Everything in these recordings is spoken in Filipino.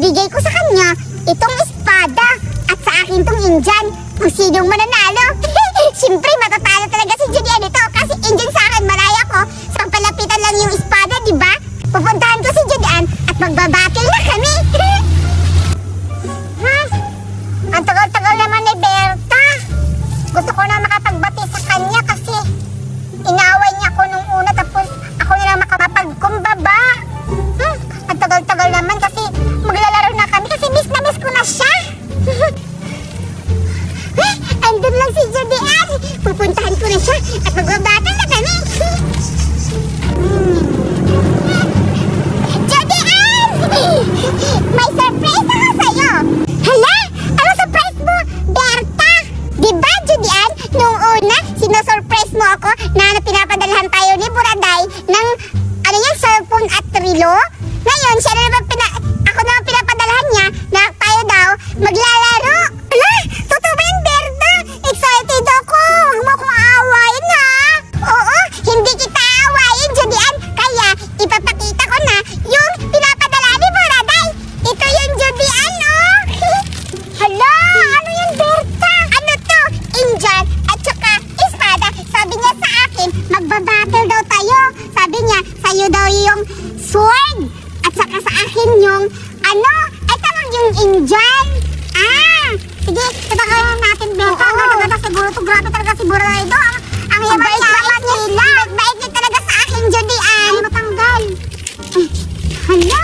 ibibigay ko sa kanya itong espada at sa akin tong Indian. Kung sinong mananalo. Siyempre, matatalo talaga si Julian ito kasi Indian sa akin, malaya ko. So, palapitan lang yung espada, di ba? Pupuntahan ko si Julian at magbabattle na kami. Ang tagal-tagal naman ni Berta. Gusto ko na makapagbati sa kanya kasi inaway niya ako nung una tapos ako na lang makapagkumbaba. Ang tagal-tagal naman kasi maglalaro na kami kasi miss ko na siya. Andun lang si Julian. Pupuntahan ko na siya at magbabattle na kami. Julian! May surprise ako sa'yo. Hala? Ano surprise mo, Berta? Diba, Julian? Nung una, sinosurprise mo ako na pinapadalhan tayo ni Buraday ng cellphone at relo. Ngayon, siya na naman ako naman pinapadalhan niya na tayo daw maglalaro. Hala? Totoo ba yun, Berta? Excited ako. Huwag mo akong aawayin, ha? Oo, hindi kita aawayin, Julian. Kaya, ipapakita ko na yung pinapadala ni Buraday. Ito yung Julian, oh. Hala, ano yan, Berta? Ano to? Indian at saka espada. Sabi niya sa akin, magbabattle daw tayo. Sabi niya, sa'yo daw yung sword. At saka sa akin yung, ito lang yung Indian. Sige, tatakalan natin, Berta. Ganda siguro to. Grabe talaga si Buraydo. Ang yaman-yaman nila. Bait niya talaga sa akin, Julian. Ay, matanggal. Hala.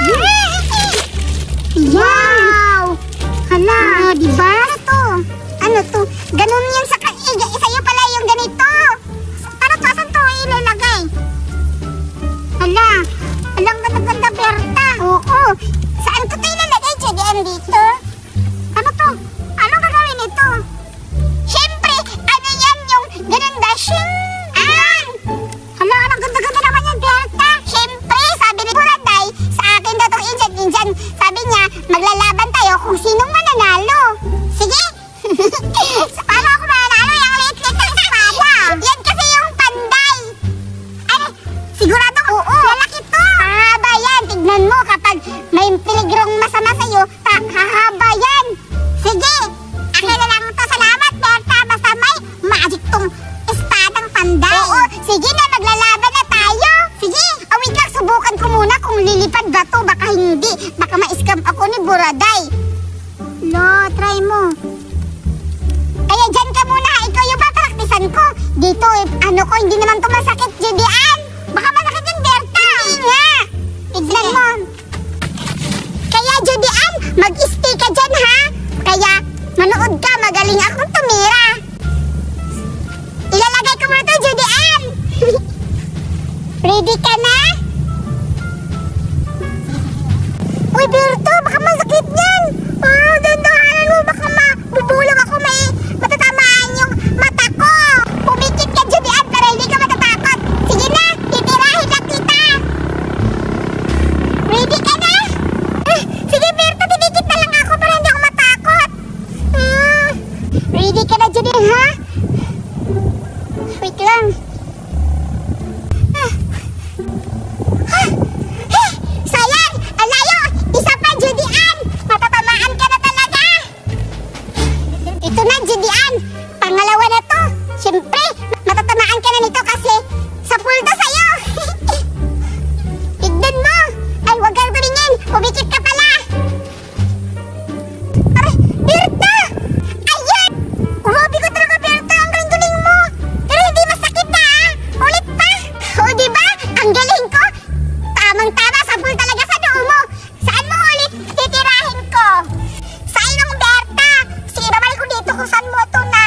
Wow. Hala, diba? Ano to? Ganun yung sa'yo pala yung ganito. Para to, asan to ilalagay? Hala, alang ganda-ganda, Berta. Oo. Saan ko to ilalagay, Julian, dito? Ano to? Ano gagawin ito? Siyempre, ano yan yung ganun dashing? Hala, alang ganda-ganda naman yan, Berta. Siyempre, sabi ni Buraday, sa akin daw itong Indian. Sabi niya, maglalaban tayo kung sinong mananalo. Sige. Paano ako mananalo? Yung liit-liit ng espada. Yan kasi yung panday. Sigurado oo. Lalaki to. Hahaba yan. Tignan mo kapag may peligrong masama sa'yo, hahaba yan. Sige. Akin na lang to. Salamat, Berta. Basta may magic tong espadang panday. Oo. Sige na, maglalaban na tayo. Sige. Wait lang, subukan ko muna kung lilipad ba to. Baka hindi. Baka ma-scam ako ni Buraday. No, try mo. Kaya dyan ka muna. Ikaw yung papraktisan ko. Dito, hindi naman to masakit, Julian. Baka masakit yung Berta. Hindi nga. Tignan mo. Kaya, Julian, mag-stay ka dyan, ha? Kaya, manood ka. Magaling akong tumira. Ilalagay ko muna to, Julian. Ready ka na? Uy, Berta, baka masakit yan. Dandahanan mo. Baka mabubulog ako. May matatamaan yung mata ko. Pumikit ka, Julian, pero hindi ka matatakot. Sige na, titirahin lang kita. Ready ka na? Sige, Berta, tinikit na lang ako para hindi ako matakot. Ready ka na, Julian, ha? Wait lang. Sayang! Ang layo! Isa pa, Julian! Matatamaan ka na talaga! Ito na, Julian! Pangalawa na to! Siyempre, matatamaan ka na nito kasi sa pool to sa'yo! Tignan mo! Ay, huwag kang tumingin! Pumikit ka pala! Aray, Berta! Ayan! Grabe ko talaga, Berta! Ang galing-galing mo! Pero hindi masakit na, ha? Ulit pa! O, diba? Ang galing ko! Tamang-tama, sa pool talaga sa noo mo! Saan mo ulit titirahin ko? Sa ilong, Berta! Sige, babalik ko dito kung saan mo ito na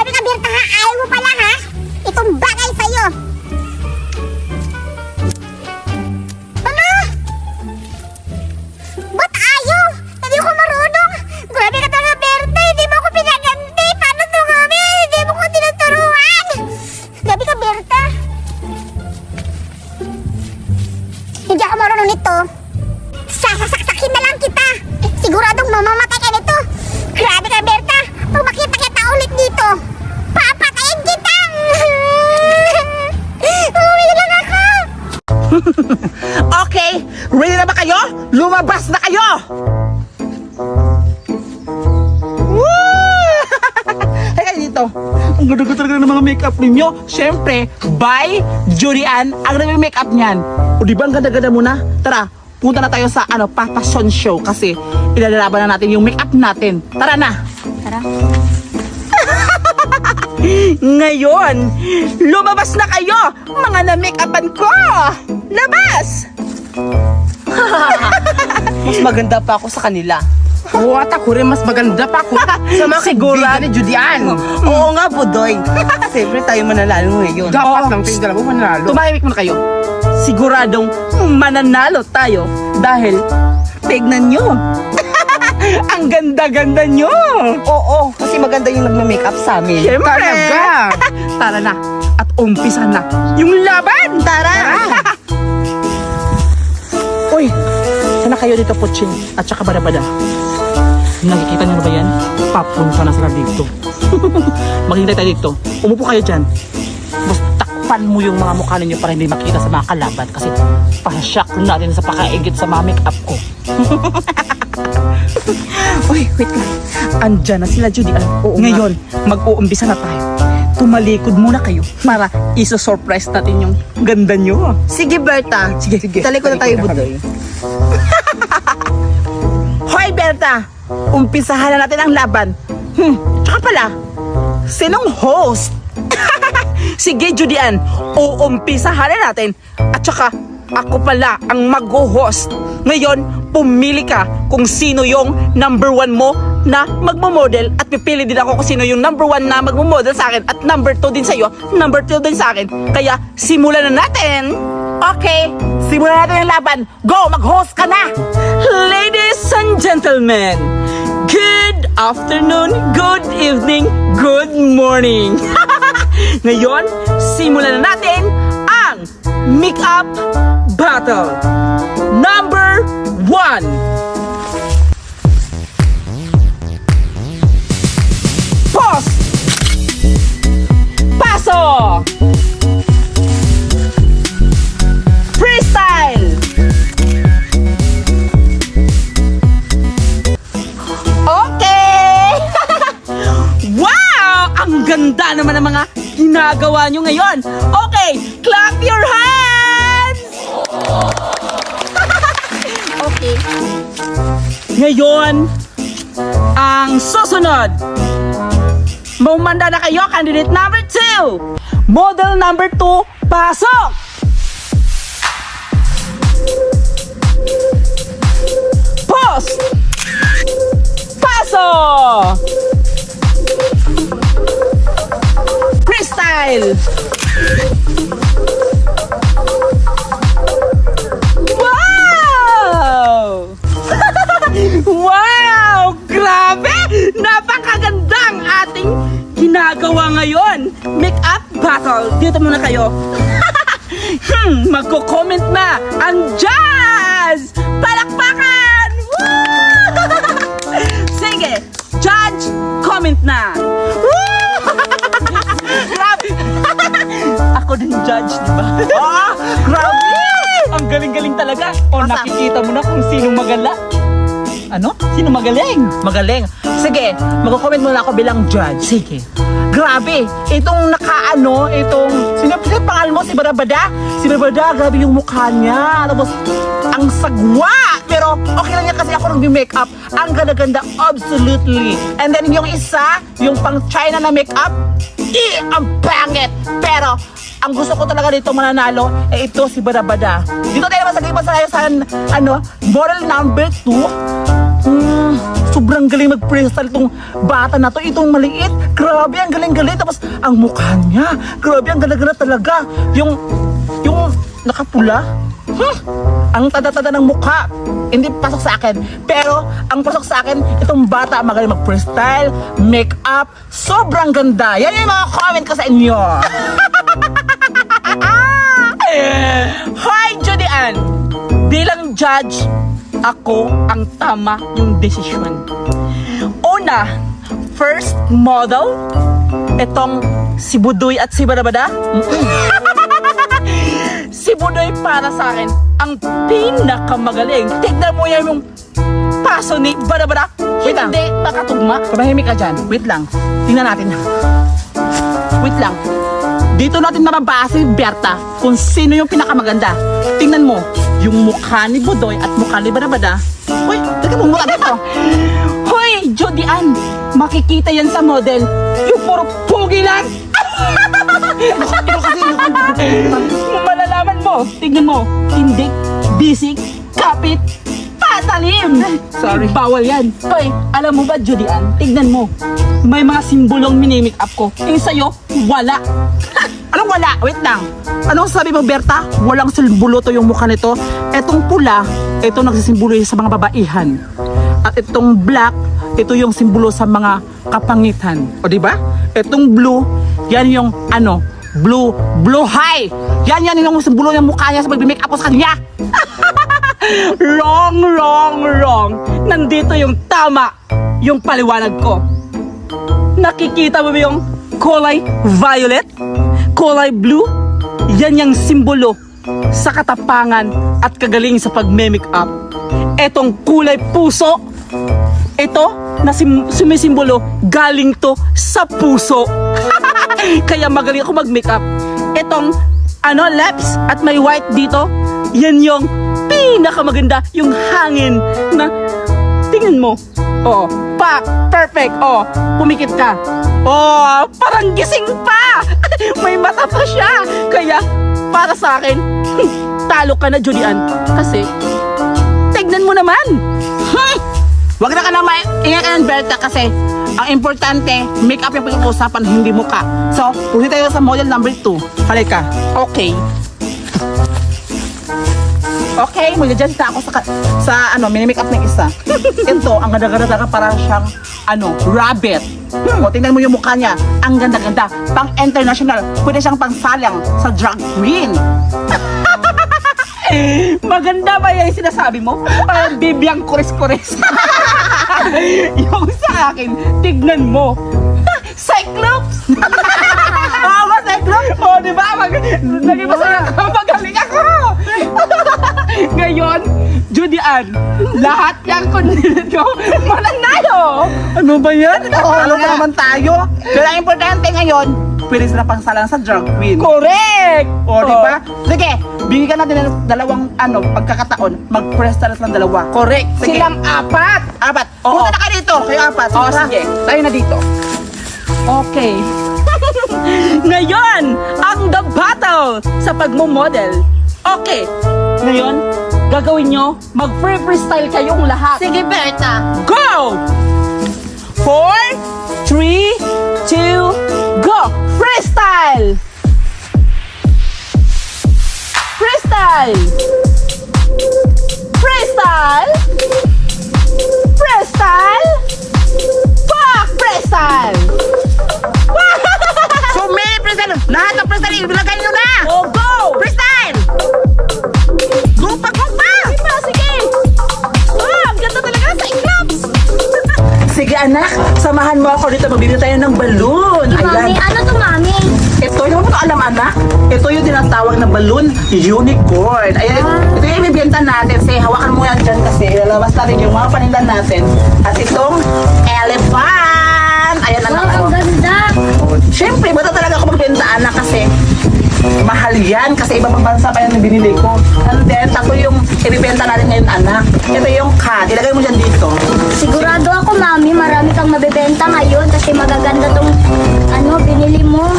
Grabe ka, Berta, ha? Ayaw mo pala, ha? Itong bagay sa'yo. Ano? Ba't ayaw? Hindi ko marunong. Grabe ka talaga, Berta. Hindi mo ako pinaganti. Paano to kami? Hindi mo ko tinuturuan. Grabe ka, Berta. Hindi ako marunong nito. Sasaksakin na lang kita. Siguradong mamamatay ka nito. Grabe ka, Berta. Pag makita kita ulit dito, papatayin kita. Uwi na lang ako. Okay, ready na ba kayo? Lumabas na kayo! Woo! Halika dito. Ang ganda talaga ng mga makeup ninyo. Siyempre, by Judy Ann ang nag-makeup niyan. O di ba ang ganda-ganda muna? Tara, punta na tayo sa fashion show kasi ilalaban na natin yung makeup natin. Tara na! Tara. Ngayon, lumabas na kayo, mga na-make-upan ko! Labas! Mas maganda pa ako sa kanila. Oo, at ako rin mas maganda pa ako sa mga Sigurado ni Judy Ann. Oo nga, Budoy. Siyempre tayo mananalo ngayon. Dapat lang tayong dalawa mananalo. Tumahimik muna kayo. Siguradong mananalo tayo dahil tignan nyo. Ang ganda-ganda nyo. Oo, kasi maganda yung nagme-makeup sa amin. Siyempre. Talaga. Tara na at umpisa na yung laban. Tara. Uy, sana kayo dito, Puching at saka Badabada. Nakikita niyo na ba yan? Papunta na sila dito. Maghintay tayo dito. Umupo kayo dyan. Basta takpan mo yung mga mukha ninyo para hindi makita sa mga kalaban kasi pasyak natin sa pakaigit sa mga make-up ko. Uy, wait lang. Andyan na sila, Judy Ann. Ngayon, mag-uumpisa na tayo. Tumalikod muna kayo para iso-surprise natin yung ganda nyo. Sige, Berta. Sige. Talikod na tayo, Budoy. Hoy, Berta! Umpisahan na natin ang laban. Tsaka pala, sinong host? Sige, Judy Ann, uumpisahan na natin. At tsaka, ako pala ang mag-host. Ngayon, pumili ka kung sino yung number 1 mo na magmamodel at pipili din ako kung sino yung number 1 na magmamodel sa akin at number 2 din sa'yo, number 2 din sa akin. Kaya, simulan na natin! Okay, simulan natin ang laban. Go, mag-host ka na! Ladies and gentlemen, good afternoon, good evening, good morning. Ngayon, simulan na natin ang make-up battle. Number 1. Pause! Paso! Freestyle! Okay! Wow! Ang ganda naman ng mga ginagawa nyo ngayon. Okay, clap your hands! Okay. Ngayon, ang susunod. Maumanda na kayo, candidate number 2. Model number 2, pasok! Pause! Paso! Freestyle! Wow! Wow! Grabe! Napakaganda ang ating ginagawa ngayon. Make-up battle. Dito muna kayo. Magko-comment na ang judge! Palakpakan! Woo! Sige, judge, comment na. Woo! Grabe! Ako din judge, di ba? Oh, grabe! Ang galing-galing talaga. O, nakikita mo na kung sinong magala. Ano? Sino magaling? Magaling. Sige, magko-comment muna ako bilang judge. Sige. Grabe, itong sino pangalan mo? Si Badabada? Si Badabada, grabe yung mukha niya. Tapos, ang sagwa. Pero, okay lang yan kasi ako nag-makeup. Ang ganda-ganda, absolutely. And then, yung isa, yung pang China na makeup, ang pangit. Pero, ang gusto ko talaga dito mananalo, ito si Badabada. Dito tayo naman sa model number 2. sobrang galing mag-freestyle itong bata na to. Itong maliit, grabe, ang galing-galing. Tapos, ang mukha niya, grabe, ang ganda-ganda talaga. Yung nakapula, ang tada-tada ng mukha, hindi pasok sa akin. Pero, ang pasok sa akin, itong bata magaling mag-freestyle, make-up, sobrang ganda. Yan yung mga comment ko sa inyo. Hi, Judy Ann! Bilang judge, ako ang tama yung desisyon. Una, first model, itong si Budoy at si Barabada. Si Budoy para sa akin, ang pinakamagaling. Tignan mo yan yung paso ni Barabada. Wait lang. Hindi makatugma. Tumahimik ka dyan. Wait lang. Tingnan natin. Wait lang. Dito natin mababase, Berta, kung sino yung pinakamaganda. Tingnan mo, yung mukha ni Budoy at mukha ni Barabada. Uy, teka mo mukha dito. Hoy, Judy Ann, makikita yan sa model. Yung puro pugi lang. Malalaman mo, tingnan mo, tindig, bisig, kapit, patalim. Sorry. Bawal yan. Hoy, alam mo ba, Judy Ann, tignan mo, may mga simbolong minimake up ko. Yung sa'yo, wala. Anong wala? Wait lang. Anong sabi mo, Berta? Walang simbolo to yung mukha nito. Etong pula, ito nagsisimbolo sa mga babaihan. At itong black, ito yung simbolo sa mga kapangitan. O di ba? Etong blue, yan yung blue high. Yan yung simbolo ng mukha niya sa pag-make up ko sa kanya. Wrong. Nandito yung tama, yung paliwanag ko. Nakikita mo ba yung kulay violet? Kulay blue? Yan yung simbolo sa katapangan at kagaling sa pag-make up. Etong kulay puso, ito na sumisimbolo, galing to sa puso. Kaya magaling ako mag-make up. Etong lips at may white dito, yan yung pinakamaganda, yung hangin na tingnan mo. Oh, perfect. Oh, pumikit ka. Oh, parang gising pa. May mata pa siya. Kaya para sa akin, talo ka na, Judy Ann. Kasi tignan mo naman. Wag na ka na ingatan, Berta, kasi ang importante, make up yung pag-uusapan, hindi mukha. So, pusi tayo sa model number 2. Halika. Okay. Okay, mag-judge na ako sa mini-make up ng isa. Ito, ang ganda-ganda talaga, parang siyang, rabbit. O, tingnan mo yung mukha niya. Ang ganda-ganda. Pang-international. Pwede siyang pang-salang sa drag queen. Maganda ba yung sinasabi mo? Parang bibiyang kuris-kuris. Yung sa akin, tignan mo. Cyclops! Oo ba, Cyclops? Oo, di ba? Naging masaya ka. Magaling ako! Ngayon, Judy Ann, lahat yung kunilit ko, mananalo! Ano ba yan? Talo na naman tayo. Pero ang importante ngayon, pwede sila pang salang sa drag queen. Correct! O, di ba? Sige, bigyan natin ng dalawang pagkakataon. Mag-press tayo ng dalawa. Correct! Sige. Silang apat! Apat. Oo. Punta na kayo dito. Kayo apat. Oo, ha? sige. Tayo na dito. Okay. Ngayon, ang the battle sa pagmo-model. Okay. Ngayon, gagawin nyo, mag-freestyle kayong lahat. Sige, Berta. Go! 4, 3, 2, go! Freestyle! Freestyle! Freestyle! Freestyle! Fuck! Freestyle! So, may freestyle. Lahat ng freestyle, ilagay nyo na. Oh, go! Freestyle! Gupa! Sige! Oh, ang ganda talaga sa Eclipse! Sige, anak. Samahan mo ako dito. Magbibili tayo ng balloon. Mami, ano to, Mami? Ito, hindi mo ito alam, anak. Ito yung tinatawag na balloon unicorn. Ayan, ito yung ibibenta natin. Say, hawakan mo yan dyan kasi ilalabas natin yung mga panindan natin. At itong elephant. Ayan, anak. Wow, ang ganda. Siyempre, bata talaga ako magbenta, anak, kasi mahal yan. Kasi ibang bansa pa yan na binili ko. And then, tatlo yung ibibenta natin ngayon, anak. Ito yung cat. Ilagay mo dyan dito. Sigurado ako, Mami, marami kang mabebenta ngayon kasi magaganda tong binili mo.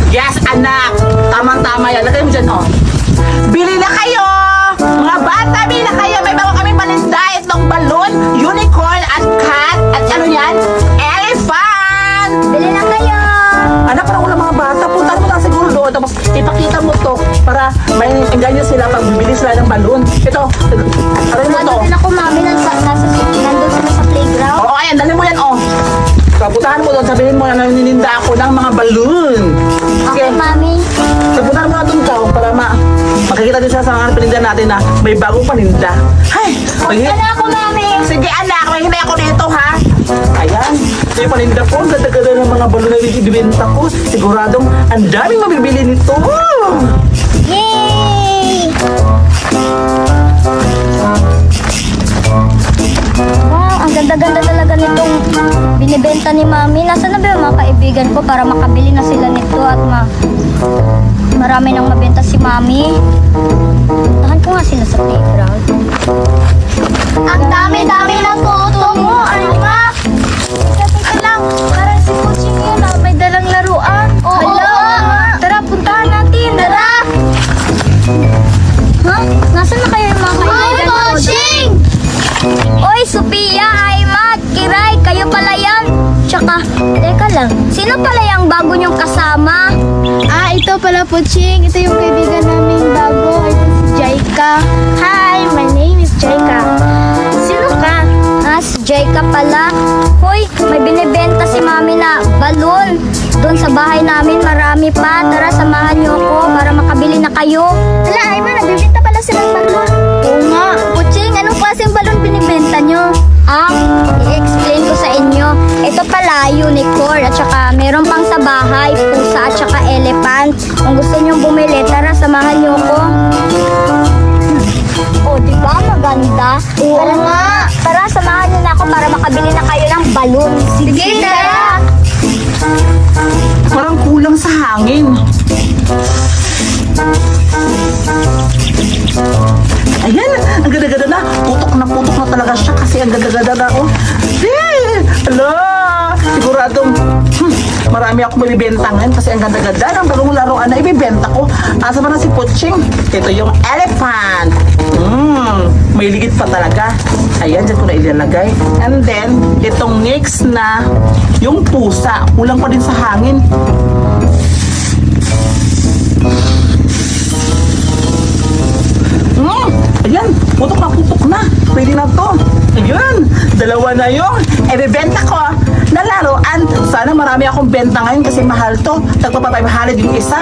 Yes, anak. Tamang-tama yan. Lagay mo dyan, oh. Bili na kayo! Mga bata, bili na kayo! May bago kami paninda. Itlong balloon, unicorn, at cat. ko. Tapos ipakita mo to para may ganyan sila pag bibili sila ng balon. Ito, aray mo to. Nandun din ako, mami, nandun sila sa playground. Oo, ayan, dali mo yan, oh. Kapuntahan mo doon, sabihin mo na nanininda ako ng mga balloon. Sige, Okay, mami. kapuntahan mo na doon ka para makikita din siya sa mga paninda natin na may bagong paninda. Ay, Punta na ako, mami. sige anak, may hinay ako dito ha. Ayan, ito yung paninda ko. Ang ganda-ganda ng mga balon na ibibenta ko. Siguradong ang daming mabibili nito. Yay! Wow, ang ganda-ganda talaga nitong binibenta ni mami. Nasaan na ba yung mga kaibigan ko para makabili na sila nito at marami nang mabenta si mami. Puntahan ko nga sila sa playground. Ang dami-dami ng photo mo, Alma! Teka lang, parang si Kuching yun ah, may dalang laruan. Hala! Tara, puntahan natin! Tara! Ha? Nasaan na kayo yung mga kaibigan ko? Kuching! Oy, Sophia, Aymat, Kiray, kayo pala yan. Tsaka, teka lang, sino pala yung bago niyong kasama? Ah, ito pala po, Ching. Ito yung kaibigan namin bago. Ito si Jaika. Hi, my name is Jaika. Sino ka? Ah, si Jaika pala. Hoy, may binibenta si mami na balon. Doon sa bahay namin, marami pa. Tara, samahan niyo ako para makabili na kayo. Ala, Ayma, nagbibenta pala silang balon. Oo nga. Kuching, anong klaseng balon binibenta niyo? Ah, i-explain ko sa inyo. Ito pala, unicorn. At saka, meron pang sa bahay, pusa at saka elephant. Kung gusto niyong bumili, tara, samahan niyo ako. Oh, di ba maganda? Oo nga. Tara, samahan niyo na ako para makabili na kayo ng balon. Sige, tara. Parang kulang sa hangin. Ayan, ang ganda-ganda na. Putok na talaga siya kasi ang ganda-ganda na. Oh. Hala, siguradong marami ako mabibenta ngayon kasi ang ganda-ganda ng bagong laruan na ibibenta ko. Asa ba na si Puching? Ito yung elephant. May ligid pa talaga. Ayan, dyan ko na ilalagay. And then, itong next na yung pusa. Kulang pa din sa hangin. Ayan, putok na. Pwede na to. Ayan, dalawa na yung ibebenta ko na laruan. Sana marami akong benta ngayon kasi mahal to. Tagpapapay-mahalid yung isa.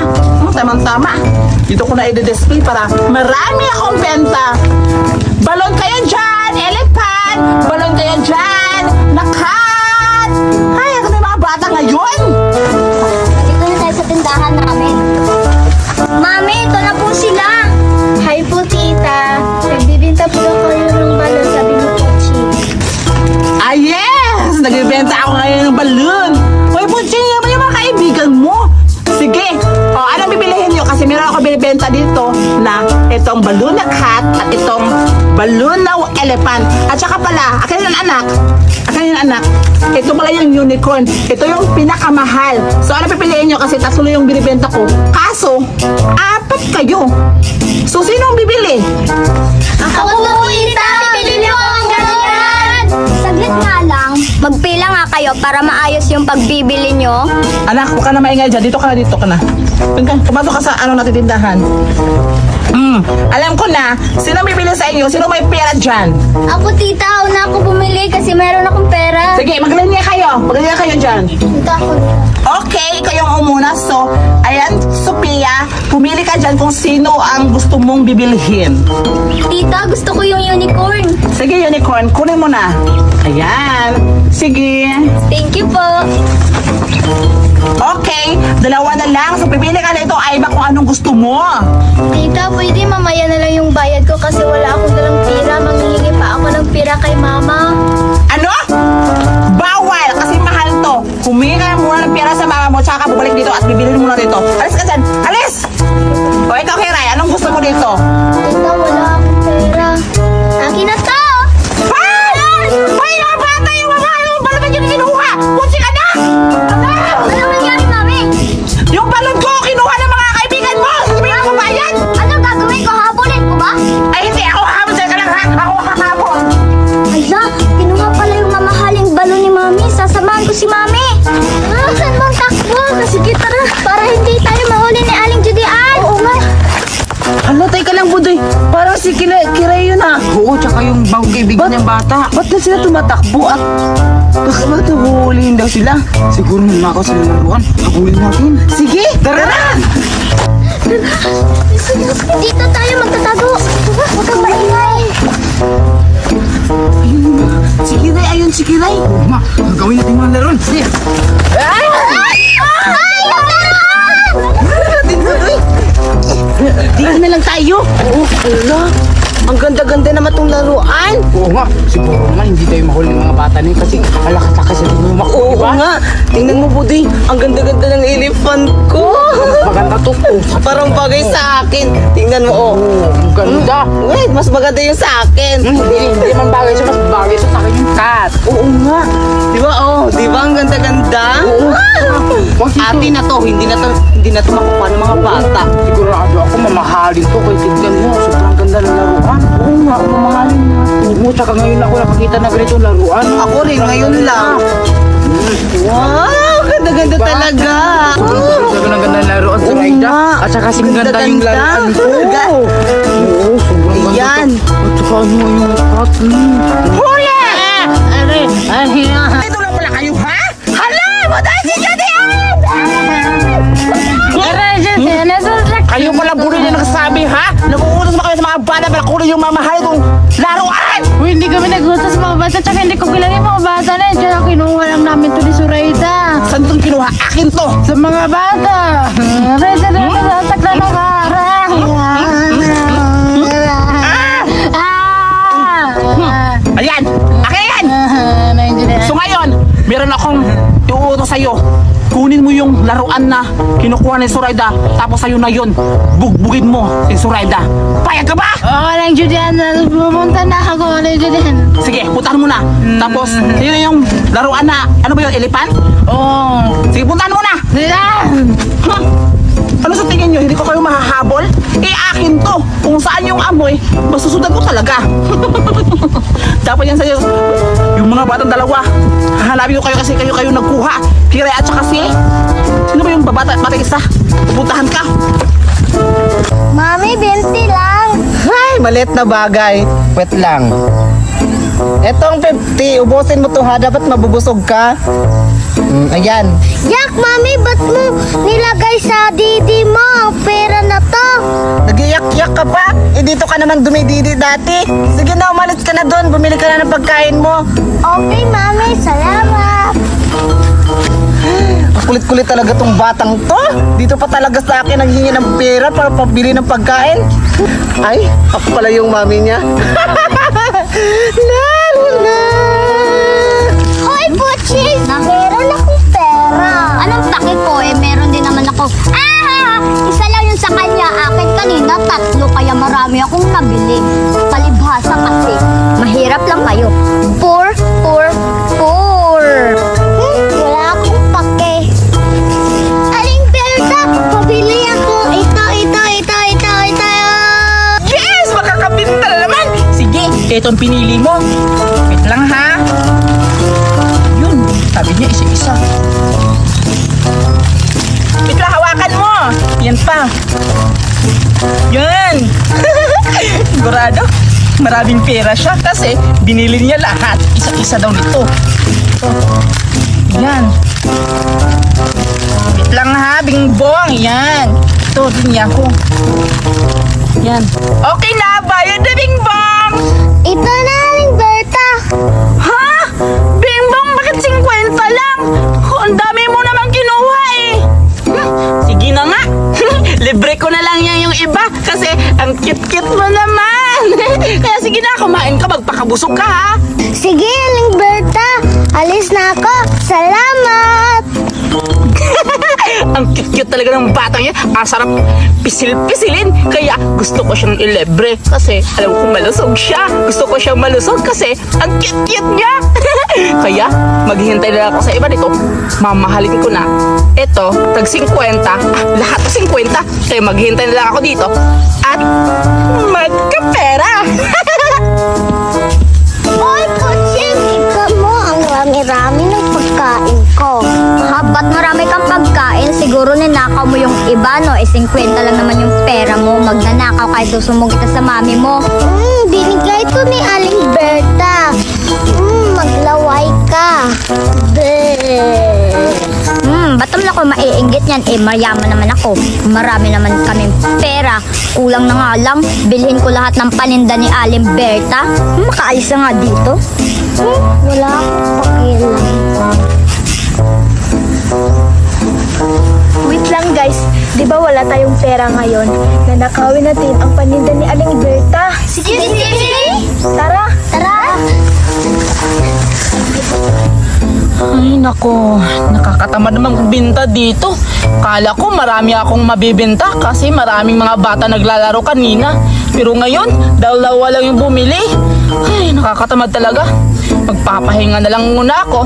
Tamang-tama. Dito ko na i-display para marami akong benta. Balon kayo dyan, elephant! Balon kayo dyan, na cat! Ay, ang ganda yung mga bata ngayon! Dito na tayo sa tindahan namin. Mami, ito na po sila. Hi po, tita. Nagbibinta po kayo ng balon, sabi ni Puchi. Ah, yes! Nagbibenta ako ngayon ng balloon. Hoy, Puching, yaman yung mga kaibigan mo. Sige. O, anong bibilihin nyo? Kasi meron ako binibenta dito na itong balloon na cat at itong balloon na elephant. At saka pala, akin yung anak. Ito pala yung unicorn. Ito yung pinakamahal. So, ano pipiliin nyo? Kasi tatlo yung binibenta ko. Kaso, 4 kayo. So, sino ang bibili? Ako po, tita. Bibili niyo ang ganyan. Saglit nga lang. Magpila nga kayo para maayos yung pagbibili nyo. Anak, huwag ka na maingay dyan. Dito ka na. Pumasok ka sa natin tindahan. Alam ko na, sino bibili sa inyo? Sino may pera dyan? Ako, tita. Una ako bumili kasi meron akong pera. Sige, maglinya kayo dyan. Tita, ako. Okay, ikaw yung umuna. So, ayan, Sophia, pumili ka dyan kung sino ang gusto mong bibilhin. Tita, gusto ko yung unicorn. Sige, unicorn, kunin mo na. Ayan. Sige. Thank you po. Okay, dalawa na lang. So, pipili ka na ito. Ay, ba kung anong gusto mo? Tita, pwede mamaya na lang yung bayad ko kasi wala akong dalang pira. Manghihingi pa ako ng pira kay mama. Ano? Bawal, kasi mahal to. Humingi ka muna ng pera sa mama mo, tsaka ka bubalik dito at bibilhin mo na dito. Alis ka dyan! Alis! O ikaw, Kiray, anong gusto mo dito? Tita, wala akong pera. Akin na to. Ay! Ay, mga bata yung mga balon yung kinuha! Pusi ka na! Ano nangyari, mami? Yung balon ko, kinuha ng mga kaibigan mo! Sabihin mo ba yan? Anong gagawin ko? Habulin ko ba? Ay, hindi! Ako hahabol sa'yo ka lang, ha? Ako hahabol! Hala, kinuha pala yung mamahaling balon ni mami. Sasamahan ko si mami. Saan bang takbo? Sige, tara. Para hindi tayo si Kiray yun ah. Oo, tsaka yung bagong kaibigan niyang bata. Ba't na sila tumatakbo at Ba't nahuhulihin daw sila? Siguro nung sila laruan. Habulin natin. sige, tara na! Dito tayo magtatago. Huwag kang maingay. Si Kiray, ayun si Kiray. Oo nga, gagawin natin mga laruan. Sige. Ay! Dito na lang tayo. Oo, ala. Ang ganda-ganda naman itong laruan. Oo nga, siguro naman hindi tayo mahuli ng mga bata na yun kasi alakas-lakas sa tingin mo. Oo nga. Tingnan mo, Budoy. Ang ganda-ganda ng elephant ko. Maganda to. Parang bagay sa akin. Tingnan mo, oh. Ang ganda. Wait, mas maganda yung sa akin. Hindi man bagay siya, mas bagay siya sa akin yung cat. Oo nga. Di ba, oh? Di ba ang ganda-ganda? Ate na to, hindi na to makukuha ng mga bata. Sigurado ako mamahalin to kay tignan mo. Sobrang ganda ng laruan. Oo nga, mamahalin na. Oo, tsaka ngayon ako nakakita na ganito laruan. Ako rin, ngayon lang. Wow, ganda-ganda talaga. Sobrang ganda ng laruan sa Oo Raida. nga. At saka kasing ganda yung Ganda-ganda. laruan ko. Ga- Oo, sobrang ganda Ayan. to. At saka ano yung cat. Huli! Ito lang pala kayo, ha? Hala! Matay si Jadian! Kayo pala buloy na nagsasabi, ha? Nag-uutos ba kayo sa mga bata para kunin yung mamahal kong laruan? Uy, hindi kami nag-usap sa mga bata, tsaka hindi ko kilala yung mga bata na yun. Tsaka kinuha lang namin to ni Suraida. Saan itong kinuha? Akin to! Sa mga bata. Reza, takla na ka. Ayan! Akin yan! So ngayon, meron akong iuutos sa'yo. Kunin mo yung laruan na kinukuha ni Suraida, tapos sa'yo na yun, bugbugin mo si Suraida. Payag ka ba? Oo lang, Julian. Pumunta na ako ulit, Julian. Sige, puntahan mo na. Tapos, yun na yung laruan na, ano ba yun, elephant? Oo. Sige, puntahan mo na! Julian! Huh? Ano sa tingin nyo, hindi ko kayo mahahabol? Eh, akin to. Kung saan yung amoy, masusundan ko talaga. Dapat yan sa'yo, yung mga batang dalawa, hahanapin ko kayo kasi kayo nagkuha. Kiray at saka si... Sino ba yung bata isa? Puntahan ka. Mami, 20 lang. Ay, maliit na bagay. Wait lang. Etong 50, ubusin mo to ha. Dapat mabubusog ka. Ayan. Yak, Mami, ba't mo nilagay sa didi mo ang pera na to? Nagiyak-yak ka pa? Eh, dito ka naman dumididi dati. Sige na, umalis ka na doon. Bumili ka na ng pagkain mo. Okay, Mami, salamat. Ang kulit-kulit talaga tong batang to. Dito pa talaga sa akin nanghingi ng pera para pabili ng pagkain. Ay, ako pala yung mami niya. Lala. Hoy, Puchis! Meron akong pera. Anong paki ko? Eh, meron din naman ako. Ah! Isa lang yun sa kanya. Akin kanina, 3. Kaya marami akong nabili. Palibhasa kasi. Mahirap lang kayo. 4. Wala akong pake. Aling Berta, pabili ako. Ito. Yes! Makakapintal naman! Sige, eto ang pinili mo. Wait lang ha. Yun, sabi niya isa-isa. Bigla, hawakan mo. Yan pa. Yan. Sigurado, maraming pera siya kasi binili niya lahat. Isa-isa daw nito. Ito. Yan. Wait lang ha, bingbong. Yan. Ito, din niya ako. Yan. Okay na, bayad na, bingbong. Ito na, Aling Berta. Ha? Bingbong, bakit 50 lang? Ang dami mo naman kinuha eh. Sige na nga. Libre ko na lang yan yung iba kasi ang cute-cute mo naman. Kaya sige na, kumain ka, magpakabusog ka ha. Sige, Aling Berta. Alis na ako. Salamat. Ang cute-cute talaga ng batang yan. Ang sarap pisil-pisilin. Kaya gusto ko siyang ilibre kasi alam ko malusog siya. Gusto ko siyang malusog kasi ang cute-cute niya. Kaya maghihintay na ako sa iba dito. Mamahalin ko na. Ito, tag 50. Lahat 50. Kaya maghihintay na lang ako dito. At magkapera. Oy, Kuching, ikaw mo ang rami-rami ng pagkain ko. Ba't marami kang pagkain? Siguro siguro ninakaw mo yung iba, no? 50 lang naman yung pera mo. Magnanakaw kahit susumog kita sa mami mo. Binigay to ni Aling Berta. Maglaway ka. Ba't naman ako maiinggit yan? Mayaman naman ako. Marami naman kaming pera. Kulang na nga lang. Bilhin ko lahat ng paninda ni Aling Berta. Makaalis na nga dito. Wala akong pakialam. Wait lang guys, di ba wala tayong pera ngayon? Nanakawin natin ang paninda ni Aling Berta. Sige. Tara! Ay nako, nakakatamad naman magbenta dito. Kala ko marami akong mabibenta kasi maraming mga bata naglalaro kanina. Pero ngayon, dalawa lang yung bumili. Ay, nakakatamad talaga. Magpapahinga na lang muna ako.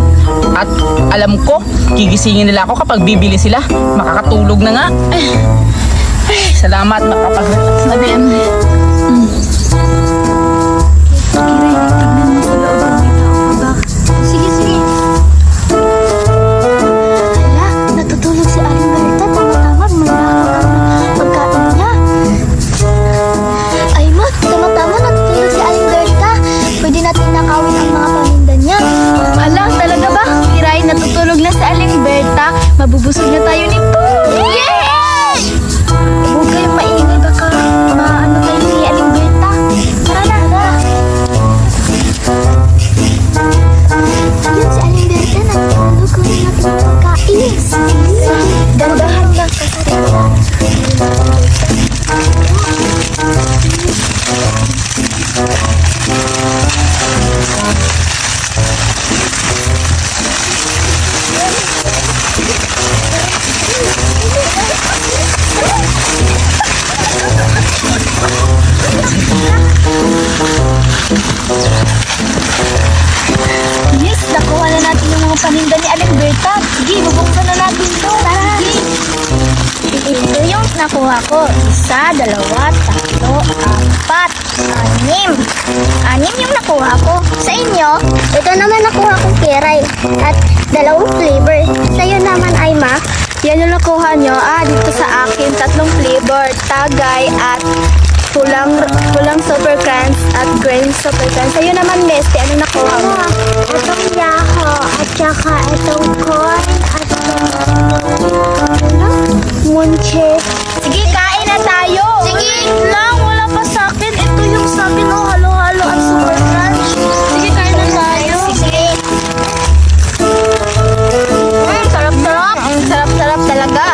At alam ko, gigisingin nila ako kapag bibili sila. Makakatulog na nga. Ay, salamat, makapag-relax na din. Sige. Hala, natutulog si Aling Berta. Tama-tama, manakakaw pagkain niya. Ay ma, tama-tama, natutulog si Aling Berta. Pwede natin nakawin ang mga paminda niya. Hala, talaga ba? Kiray, natutulog na si Aling Berta. Mabubusog na tayo nito. Yes! Huwag kayong maingay, baka maano tayo ni Aling Berta. Tara. Yun si Aling Berta, natutulog ko rin natin ang pagkain. Dandahan lang kasi. Yes, nakuha na natin yung mga paninda ni Aling Berta. Sige, bubuksan na natin ito. Tara. Ito yung nakuha ko. 1, 2, 3, 4, 6. 6 yung nakuha ko. Sa inyo? Ito naman nakuha kong Kiray. At 2 flavor. Sa'yo naman ay Ma. Yan yung nakuha nyo. Dito sa akin, 3 flavor. Tagay at pulang super crunch at green super crunch. Sa'yo naman, Nesty, ano nakuha mo? Itong Yaho. At saka itong corn. At munchik. Sige, kain na tayo. Sige lang, wala pa sa akin. Ito yung sa akin, halo-halo at super crunch. Sige, kain na tayo. Sige. Sarap-sarap. Sarap-sarap talaga.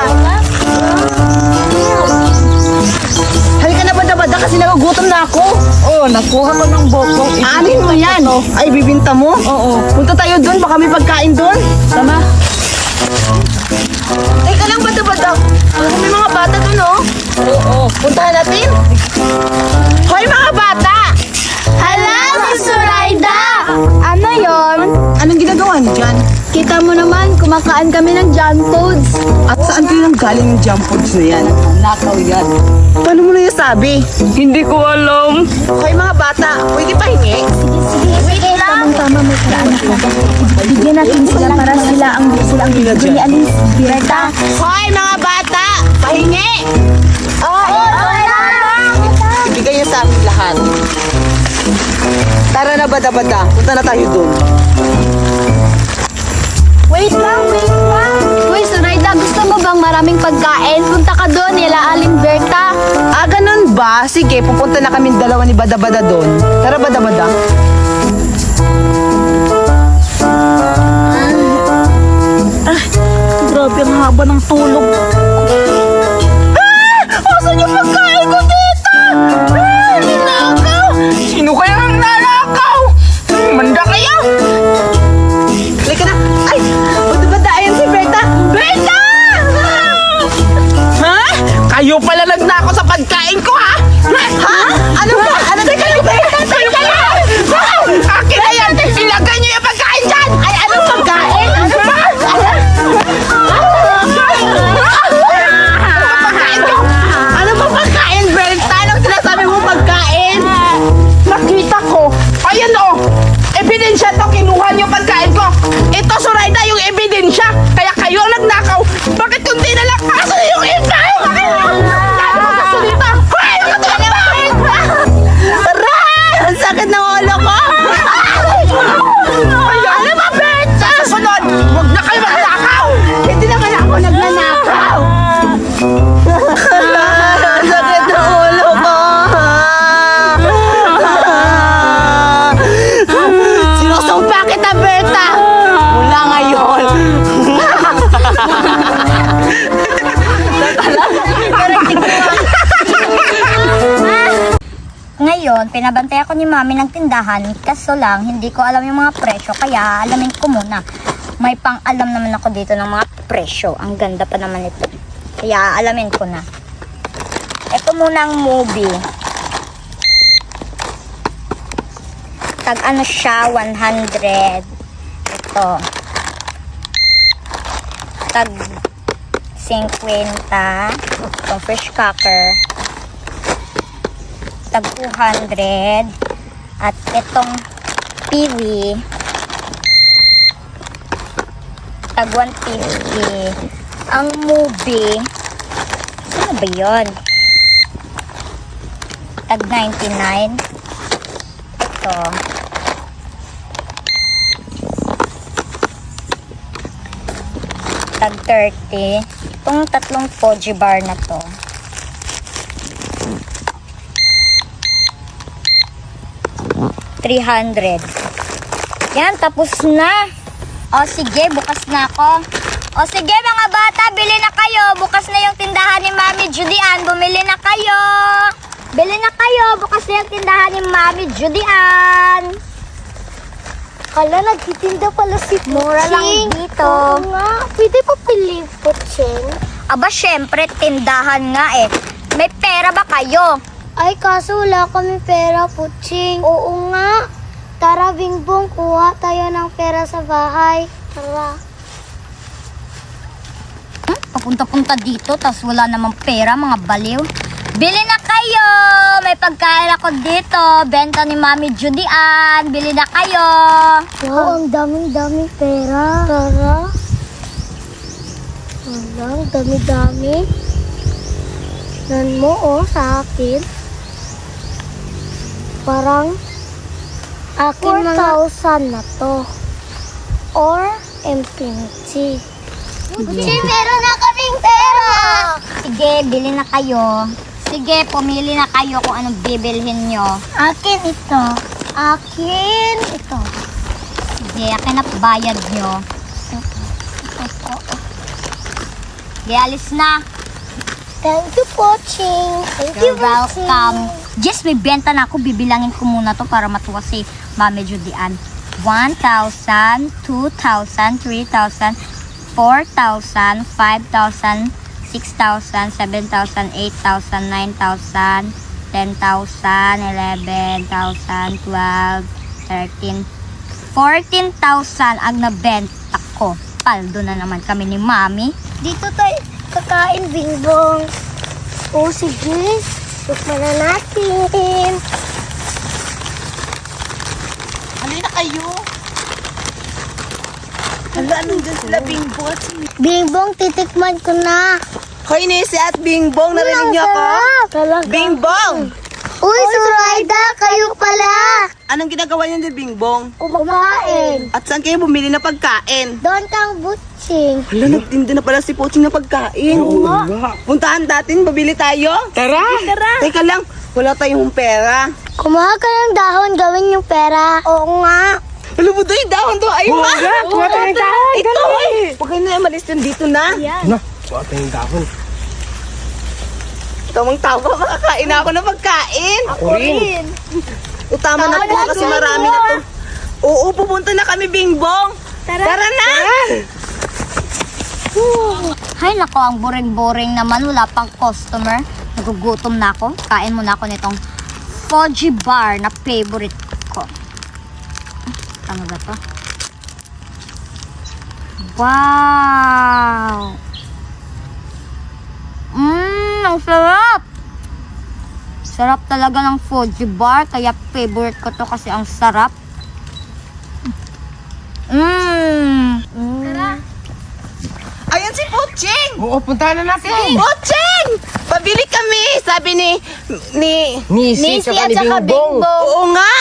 Halika na bada-bada kasi nagugutom na ako. Oh, nakuha ko ng bokong. Anin mo yan? Ay, bibinta mo? Oo. Punta tayo doon, baka may pagkain doon. Tama. Teka lang, bata-bata. May mga bata dun, oh. Oo. Puntahan natin. Hoy, mga bata! Hala, si Suraida! Ano yon? Anong ginagawa niyo dyan? Kita mo naman, kumakain kami ng junk foods. At saan kayo nang galing yung junk foods na yan? Nakaw yan. Paano mo na yung sabi? Hindi ko alam. Okay mga bata, pwede pa hingi? Sige lang. Tama, may karaan ako. Bigyan natin sila para sila ang bibigyan ni Aling Berta. Hoy mga bata, pahingi! Ibigay niyo sa amin lahat. Tara na bada-bada, punta na tayo doon. Wait lang. Uy, Suraida, gusto mo bang maraming pagkain? Punta ka doon, nila Aling Berta. Ganun ba? Sige, pupunta na kami dalawa ni Bada-Bada doon. Tara Bada-Bada. Grabe ang haba ng tulog. Asan yung pagkain ko dito? Ninakaw! Sino kaya ang nanakaw? Manda kayo! Halika na! Ay! Bada-Bada, ayan si Berta! Berta! Ha? Kayo pala nagnakaw sa pagkain ko, ha? Ha? Ano ba? Ano ba kayo? Kayo ba yan? Akin na yan! Ilagay niyo yung pagkain dyan! Ay, anong pagkain? Ano ba? Pagkain ko? Ano ba pagkain, Berta? Anong sinasabi mo pagkain? Nakita ko. Ayan o! Ebidensya to, kinuha niyo pagkain ko! Ito, Suraida, yung ebidensya! Kaya kayo ang nagnakaw! Bakit kundi na lang Ngayon, pinabantay ako ni Mami ng tindahan. Kaso lang, hindi ko alam yung mga presyo. Kaya, alamin ko muna. May pang-alam naman ako dito ng mga presyo. Ang ganda pa naman ito. Kaya, alamin ko na. Ito muna ang movie. Tag ano siya, 100. Ito. Tag 50. Itong fish cracker. Tag 200. At itong piwi. Tag 150. Ang movie. Ano ba yun? Tag 99. Ito. Tag 30. Itong tatlong Fuji bar na to. $300. Yan, tapos na. O sige, bukas na ako. O sige mga bata, bili na kayo. Bukas na yung tindahan ni Mami Judy Ann. Bumili na kayo. Bili na kayo. Bukas na yung tindahan ni Mami Judy Ann. Hala, nagtitinda pala si Puching. Mura lang dito. Oo nga. Pwede pa pili, Puching? Aba, syempre, tindahan nga eh. May pera ba kayo? Ay, kaso wala kami pera, Puching. Oo nga. Tara, Bingbong, kuha tayo ng pera sa bahay. Tara. Papunta-punta dito, tas wala namang pera, mga baliw. Bili na kayo! May pagkain ako dito. Benta ni Mami Judy Ann. Bili na kayo! Wow, ang daming-daming pera. Tara. Wala, ang dami-dami. Nan mo, oh, sa akin. Parang akin 4,000 na to. Or infinity. Puching, meron na kaming pera! Sige, bili na kayo. Sige, pumili na kayo kung anong bibilhin nyo. Akin ito. Akin ito. Sige, akin na bayad nyo. Sige, alis na. Thank you, Puching. Thank you, You're welcome. Yes, may benta na ako. Bibilangin ko muna to para matuwa si Mami Judy Ann. 1,000, 2,000, 3,000, 4,000, 5,000, 6,000, 7,000, 8,000, 9,000, 10,000, 11,000, 12, 13, 14,000 ang nabenta ko. Paldo na naman kami ni Mami. Dito tayo kakain, Bingbong. O, sige. Tukman na natin. Halina kayo. Hala, nandun sila Bingbong at si Bingbong, titikman ko na. Hoy, Nisi at Bingbong, narinig niyo ako? Talaga. Bingbong! Uy, Zoraida, kayo pala. Anong ginagawa niyo din, Bingbong? Kumakain. At saan kayo bumili ng pagkain? Doon kang Butching. Hala, nagtinda na pala si Puching ng pagkain. Oo nga. Puntahan natin, babili tayo. Tara! Teka lang, wala tayong pera. Kumuha ka ng dahon, gawin yung pera. Oo nga. Alam mo doy, dahon to. Ayun na. kuha tayo ng dahon. Ito eh. Huwag kayo na umalis yan dito na. Na, kuha tayong dahon. Tamang tama, makakain na ako ng pagkain. Ako rin. Tama na po kasi marami na to. Oo, pupunta na kami, Bingbong. Tara na. Hay nako, ang boring-boring naman. Wala pang customer. Nagugutom na ako. Kain muna ako nitong Fuji bar na favorite ko. Ano ba to? Wow! Ang sarap! Sarap talaga ng Fuji bar. Kaya favorite ko to kasi ang sarap. Ayan si Puching. Oo, puntahan na natin. Puching! Pabili kami, sabi ni Nisi, tsaka ni Bingbong. Oo nga.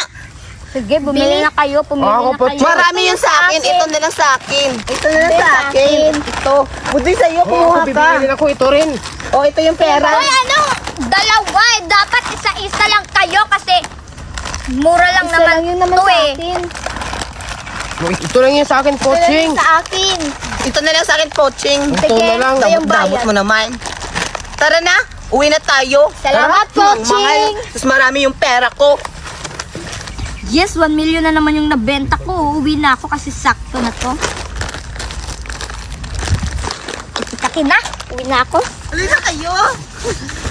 Sige, bumili na kayo. Pumili Ako na po, kayo. Marami yun sa akin. Ito na lang sa akin. Ito na lang sa akin. Ito. Buti sa'yo, Oo, kumuha ako ka. bibili rin ako ito rin. O, ito yung pera. Hoy, ano? Dalawa eh. Dapat isa-isa lang kayo kasi mura lang naman to eh. Ito lang yan sa akin, Puching. Sa akin. Ito na lang sa akin, Puching. Ito na lang. Damot mo naman. Tara na, uwi na tayo. Salamat, Tara, Puching. Tapos marami yung pera ko. Yes, 1 million na naman yung nabenta ko. Uuwi na ako kasi sakto na to. Itaki na. Uwi na ako. Halika kayo.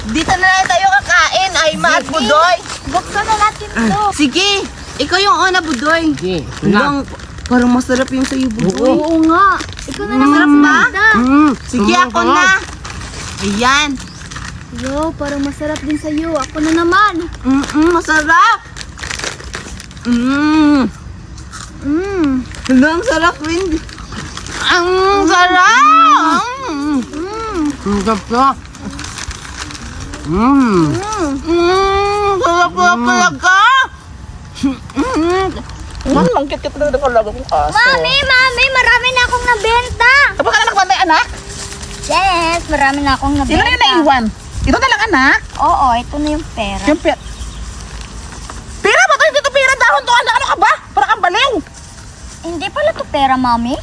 Dito na lang tayo kakain, Aima at Budoy. Buksan na natin to. Sige, ikaw yung una, Budoy. Sige, Parang masarap yung sa'yo, Budoy. Oo nga. Ikaw na lang Masarap ba? Sige, Mm, ako na. Ayan. Yo, parang masarap din sa'yo. Ako na naman. Masarap. Ang sarap rin. Ang sarap. Ang sarap. Sarap talaga. Man, mangkit-kit na talaga kong aso. Mami, marami na akong nabenta. Tapos ka na nagbantay, anak? Yes, marami na akong nabenta. Sino na yung naiwan? Ito na lang, anak. Oo, ito na yung pera. Yung pera ba to? Hindi to pera. Dahon to, anak. Ano ka ba? Parang kang baliw. Hindi pala to pera, Mami.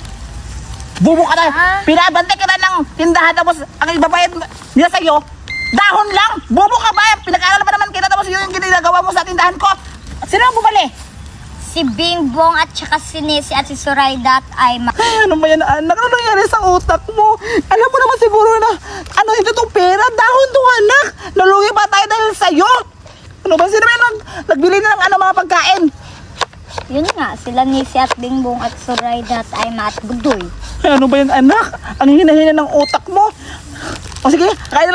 Bubo ka na. Pinabantay ka na ng tindahan tapos ang ibabayad nila sa'yo. Dahon lang. Bubo ka ba? Pinag-aaral pa naman kita tapos yun yung ginagawa mo sa tindahan ko. Sino ang bumali? Si Bingbong at saka si Nisi at si Sorayda at Aima. Ay, ano ba yan, anak? Ano nangyari sa utak mo? Alam mo naman siguro na, ano, hindi itong pera. Dahon to, anak. Nalugi pa tayo dahil sa'yo. Ano ba? Sino ba yung nagbili na ng mga pagkain? Yun nga, sila Nisi at Bingbong at Sorayda at Aima at Budoy. Ay, ano ba yan, anak? Ang hina-hina ng utak mo. O sige, kakain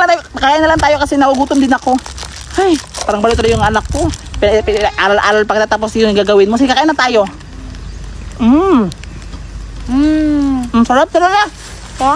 na lang tayo kasi nagugutom din ako. Ay, parang balito na yung anak ko. Aral-aral pa kita tapos yun yung gagawin mo. Sige, kakain na tayo. Sarap talaga. Ha?